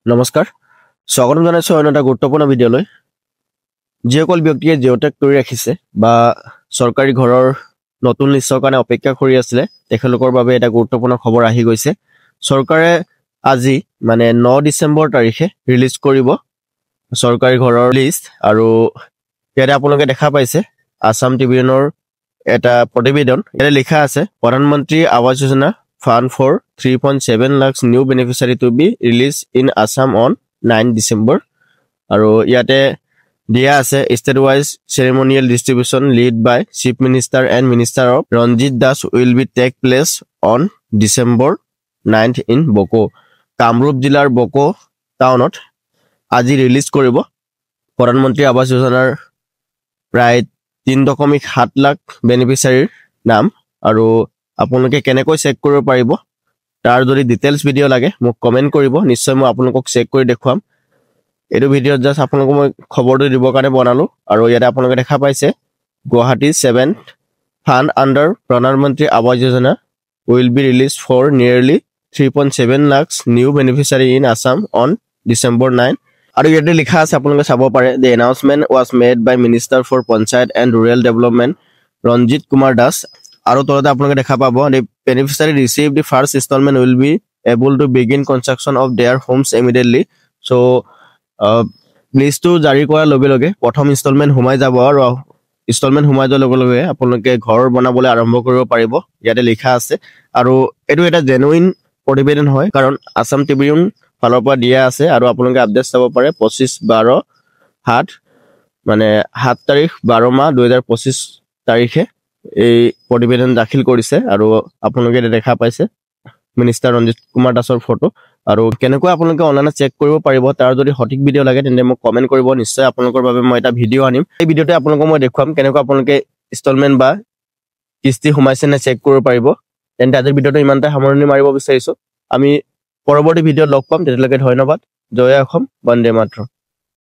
নমস্কাৰ স্বাগতম জনাইছোঁ অন্য এটা গুৰুত্বপূৰ্ণ ভিডিঅ'লৈ যিসকল ব্যক্তিয়ে জিঅ'টেক কৰি ৰাখিছে বা চৰকাৰী ঘৰৰ নতুন লিষ্টৰ কাৰণে অপেক্ষা কৰি আছিলে তেখেতলোকৰ বাবে এটা গুৰুত্বপূৰ্ণ খবৰ আহি গৈছে চৰকাৰে আজি মানে 9 ডিচেম্বৰ তাৰিখে ৰিলিজ কৰিব চৰকাৰী ঘৰৰ লিষ্ট আৰু ইয়াতে আপোনালোকে দেখা পাইছে আসাম ট্ৰিবিউনৰ এটা প্ৰতিবেদন ইয়াতে লিখা আছে প্ৰধানমন্ত্ৰী Awas Yojana Fund for 3.7 lakhs new beneficiary to be released in Assam on 9 December. আৰু ইয়াতে দিয়া আছে state-wise ceremonial distribution led by Chief Minister and Minister of Ranjit Das will be take place on December 9th in Boko. Kamrup জিলাৰ বকো টাউনত আজি release কৰিব প্ৰধানমন্ত্ৰী আৱাস যোজনাৰ প্ৰায় 3.7 লাখ বেনিফিচিয়াৰীৰ নাম আৰু আপোনালোকে কেনেকৈ চেক কৰিব পাৰিব তাৰ যদি ডিটেইলছ ভিডিও লাগে মোক কমেন্ট কৰিব নিশ্চয় মই আপোনালোকক চেক কৰি দেখুৱাম এটো ভিডিও জাস্ট আপোনালোকক মই খবৰটো দিব কাৰণে বনালো আৰু ইয়াতে আপোনালোকে দেখা পাইছে গুৱাহাটী 7th ফান্ড আন্ডাৰ প্ৰধানমন্ত্ৰী Awas Yojana will be released for nearly 3.7 lakhs new beneficiary in Assam on December 9 আৰু ইয়াতে লিখা আছে আপোনালোকে চাব পাৰে the announcement was made by Minister for Panchayat and Rural Development Ranjit Kumar Das আৰু তলতে আপোনালোকে দেখা পাব the beneficiary received the first installment will be able to begin construction of their homes immediately so please to জাৰি কৰা লগে লগে প্ৰথম ইনষ্টলমেন্ট হুমাই যাব আৰু ইনষ্টলমেন্ট হুমাই যোৱাৰ লগে লগে আপোনালোকে ঘৰ বনাবলৈ আৰম্ভ কৰিব পাৰিব ইয়াতে লিখা আছে আৰু এটো এটা জেনুইন প্ৰতিবেদন হয় কাৰণ আসাম ট্ৰিবিউন ফালৰ পৰা দিয়া আছে আৰু আপোনালোকে আপডেট চাব পাৰে 25/12 7 মানে 7 তাৰিখ 12 মাহ 2025 তাৰিখে এই প্ৰতিবেদন দাখিল কৰিছে আৰু আপোনালোকে দেখা পাইছে মিনিষ্টাৰ ৰঞ্জিত কুমাৰ দাসৰ ফটো আৰু কেনেকৈ আপোনালোকে অনলাইন চেক কৰিব পাৰিব তাৰ যদি সঠিক ভিডিও লাগে তেন্তে মোক কমেন্ট কৰিব নিশ্চয় আপোনালোকৰ বাবে মই এটা ভিডিও আনিম এই ভিডিওতে আপোনালোকক মই দেখুৱাম কেনেকৈ আপোনালোকে ইনষ্টলমেন্ট বা কিস্তি হুমাইছে নে চেক কৰিব পাৰিব তেন্তে আজিৰ ভিডিওটো ইমানটা সামৰণি মাৰিব বিচাৰিছো আমি পৰৱৰ্তী ভিডিওত লগ পাম তেতিয়ালৈকে ধন্যবাদ জয় অসম বন্দে মাতৰম